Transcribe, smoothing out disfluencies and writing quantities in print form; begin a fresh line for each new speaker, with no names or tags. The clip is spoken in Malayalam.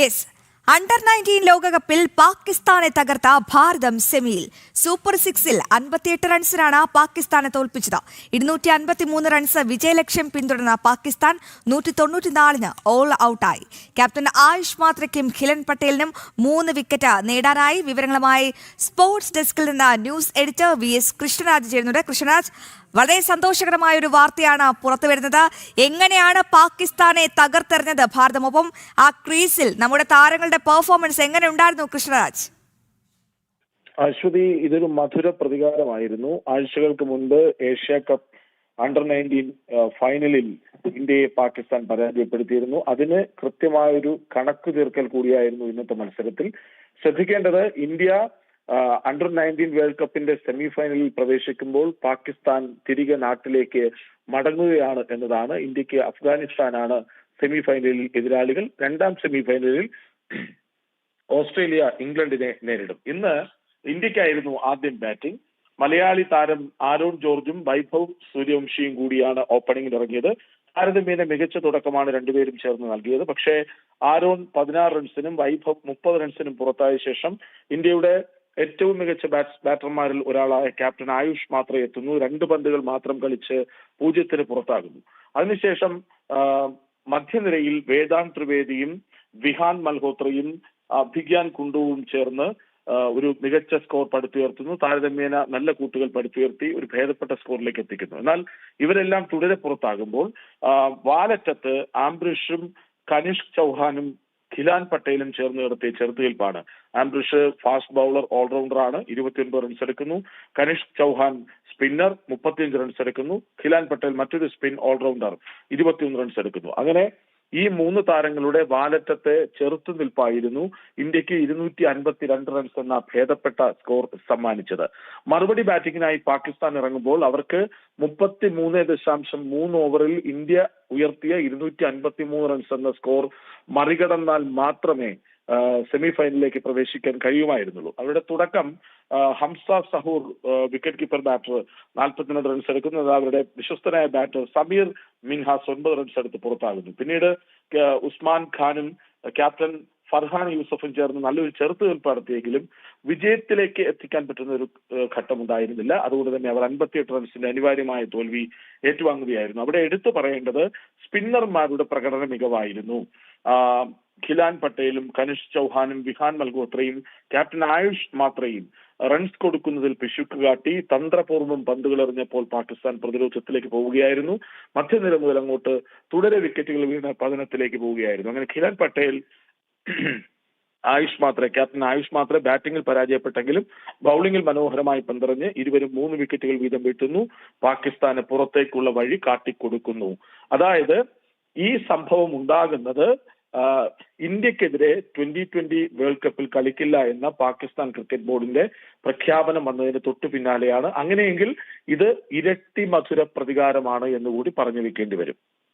യെസ്, അണ്ടർ-19 ലോകകപ്പിൽ പാകിസ്ഥാനെ തകർത്ത ഭാരതം സെമിയിൽ. സൂപ്പർ സിക്സിൽ 58 റൺസിനാണ് പാകിസ്ഥാനെ തോൽപ്പിച്ചത്. 253 റൺസ് വിജയലക്ഷ്യം പിന്തുടർന്ന പാകിസ്ഥാൻ 194-ന് ഓൾ ഔട്ടായി. ക്യാപ്റ്റൻ ആയുഷ് മാത്രയ്ക്കും ഖിലൻ പട്ടേലിനും 3 വിക്കറ്റ് നേടാനായി. വിവരങ്ങളുമായി സ്പോർട്സ് ഡെസ്കിൽ നിന്ന് ന്യൂസ് എഡിറ്റർ VS കൃഷ്ണരാജ് ചേരുന്നുണ്ട്. കൃഷ്ണരാജ്, വളരെ സന്തോഷകരമായ ഒരു വാർത്തയാണ് പുറത്തു വരുന്നത്. എങ്ങനെയാണ് പാകിസ്ഥാനെ തകർത്തെറിഞ്ഞത് ഭാരതം? ഒപ്പം ആ ക്രീസിൽ നമ്മുടെ താരങ്ങളുടെ പെർഫോമൻസ് എങ്ങനെ ഉണ്ടായിരുന്നു കൃഷ്ണരാജ്?
അശ്വതി, ഇതൊരു മധുര പ്രതികാരമായിരുന്നു. ആഴ്ചകൾക്ക് മുൻപ് ഏഷ്യ കപ്പ് അണ്ടർ-19 ഫൈനലിൽ ഇന്ത്യയെ പാകിസ്ഥാൻ പരാജയപ്പെടുത്തിയിരുന്നു. അതിന് കൃത്യമായൊരു കണക്ക് തീർക്കൽ കൂടിയായിരുന്നു ഇന്നത്തെ മത്സരത്തിൽ. ശ്രദ്ധിക്കേണ്ടത്, ഇന്ത്യ അണ്ടർ-19 വേൾഡ് കപ്പിന്റെ സെമി ഫൈനലിൽ പ്രവേശിക്കുമ്പോൾ പാകിസ്ഥാൻ തിരികെ നാട്ടിലേക്ക് മടങ്ങുകയാണ് എന്നതാണ്. ഇന്ത്യക്ക് അഫ്ഗാനിസ്ഥാനാണ് സെമി ഫൈനലിൽ എതിരാളികൾ. രണ്ടാം സെമി ഫൈനലിൽ ഓസ്ട്രേലിയ ഇംഗ്ലണ്ടിനെ നേരിടും. ഇന്ന് ഇന്ത്യക്കായിരുന്നു ആദ്യം ബാറ്റിംഗ്. മലയാളി താരം ആരോൺ ജോർജും വൈഭവ് സൂര്യവംശിയും കൂടിയാണ് ഓപ്പണിംഗിൽ ഇറങ്ങിയത്. താരതമ്യേന മികച്ച തുടക്കമാണ് രണ്ടുപേരും ചേർന്ന് നൽകിയത്. പക്ഷേ ആരോൺ 16 റൺസിനും വൈഭവ് 30 റൺസിനും പുറത്തായ ശേഷം ഇന്ത്യയുടെ ഏറ്റവും മികച്ച ബാറ്റർമാരിൽ ഒരാളായ ക്യാപ്റ്റൻ ആയുഷ് മാത്രം എത്തുന്നു. 2 പന്തുകൾ മാത്രം കളിച്ച് 0-ന് പുറത്താകുന്നു. അതിനുശേഷം മധ്യനിരയിൽ വേദാന്ത് ത്രിവേദിയും വിഹാൻ മൽഹോത്രയും അഭിഗ്യാൻ കുണ്ടുവും ചേർന്ന് ഒരു മികച്ച സ്കോർ പടുത്തുയർത്തുന്നു. താരതമ്യേന നല്ല കൂട്ടുകൾ പടുത്തുയർത്തി ഒരു ഭേദപ്പെട്ട സ്കോറിലേക്ക് എത്തിക്കുന്നു. എന്നാൽ ഇവരെല്ലാം തുടരെ പുറത്താകുമ്പോൾ വാലറ്റത്ത് ആംബ്രിഷും കനിഷ്ക് ചൗഹാനും ഖിലാൻ പട്ടേലും ചേർന്ന് നടത്തിയ ചെറുത്തുനിൽപ്പാണ്. ആംബ്രിഷ് ഫാസ്റ്റ് ബൗളർ, ഓൾറൗണ്ടറാണ്, 29 റൺസ് എടുക്കുന്നു. കനിഷ്ക് ചൗഹാൻ സ്പിന്നർ, 35 റൺസ് എടുക്കുന്നു. ഖിലാൻ പട്ടേൽ മറ്റൊരു സ്പിൻ ഓൾറൗണ്ടർ, 21 റൺസ് എടുക്കുന്നു. അങ്ങനെ ഈ 3 താരങ്ങളുടെ വാലറ്റത്തെ ചെറുത്തുനിൽപ്പായിരുന്നു ഇന്ത്യക്ക് 252 റൺസ് എന്ന ഭേദപ്പെട്ട സ്കോർ സമ്മാനിച്ചത്. മറുപടി ബാറ്റിംഗിനായി പാകിസ്ഥാൻ ഇറങ്ങുമ്പോൾ അവർക്ക് 33.3 ഓവറിൽ ഇന്ത്യ ഉയർത്തിയ 253 റൺസ് എന്ന സ്കോർ മറികടന്നാൽ മാത്രമേ സെമി ഫൈനലിലേക്ക് പ്രവേശിക്കാൻ കഴിയുമായിരുന്നുള്ളൂ. അവരുടെ തുടക്കം Hamza Sahoor wicket keeper batter 42 runs എടുക്കുന്നത്. അവരുടെ വിശ്വസ്തനായ ബാറ്റർ സമീർ മിൻഹാസ് 9 റൺസ് എടുത്ത് പുറത്താകുന്നു. പിന്നീട് ഉസ്മാൻ ഖാനും ക്യാപ്റ്റൻ ഫർഹാൻ യൂസഫും ചേർന്ന് നല്ലൊരു ചെറുത്തുനിൽപ്പ് നടത്തിയെങ്കിലും വിജയത്തിലേക്ക് എത്തിക്കാൻ പറ്റുന്ന ഒരു ഘട്ടം ഉണ്ടായിരുന്നില്ല. അതുകൊണ്ട് തന്നെ അവർ 58 റൺസിന്റെ അനിവാര്യമായ തോൽവി ഏറ്റുവാങ്ങുകയായിരുന്നു. അവിടെ എടുത്തു പറയേണ്ടത് സ്പിന്നർമാരുടെ പ്രകടന മികവായിരുന്നു. ഖിലാൻ പട്ടേലും കനിഷ് ചൗഹാനും വിഹാൻ മൽഹോത്രയും ക്യാപ്റ്റൻ ആയുഷ് മാത്രയും റൺസ് കൊടുക്കുന്നതിൽ പിശുക്ക് കാട്ടി തന്ത്രപൂർവ്വം പന്തുകൾ എറിഞ്ഞപ്പോൾ പാകിസ്ഥാൻ പ്രതിരോധത്തിലേക്ക് പോവുകയായിരുന്നു. മധ്യനിര മുതൽ അങ്ങോട്ട് തുടരെ വിക്കറ്റുകൾ വീണ പതനത്തിലേക്ക് പോവുകയായിരുന്നു. അങ്ങനെ ഖിലാൻ പട്ടേൽ ക്യാപ്റ്റൻ ആയുഷ് മാത്രേ ബാറ്റിംഗിൽ പരാജയപ്പെട്ടെങ്കിലും ബൗളിംഗിൽ മനോഹരമായി പന്തെറിഞ്ഞ് ഇരുവരും 3 വിക്കറ്റുകൾ വീതം വീഴ്ത്തുന്നു. പാകിസ്ഥാന് പുറത്തേക്കുള്ള വഴി കാട്ടിക്കൊടുക്കുന്നു. അതായത് ഈ സംഭവം ഉണ്ടാകുന്നത് ഇന്ത്യക്കെതിരെ 2020 വേൾഡ് കപ്പിൽ കളിക്കില്ല എന്ന പാകിസ്ഥാൻ ക്രിക്കറ്റ് ബോർഡിന്റെ പ്രഖ്യാപനം വന്നതിന് തൊട്ടു പിന്നാലെയാണ്. അങ്ങനെയെങ്കിൽ ഇത് ഇരട്ടി മധുര പ്രതികാരമാണ് എന്നുകൂടി പറഞ്ഞു വെക്കേണ്ടി വരും.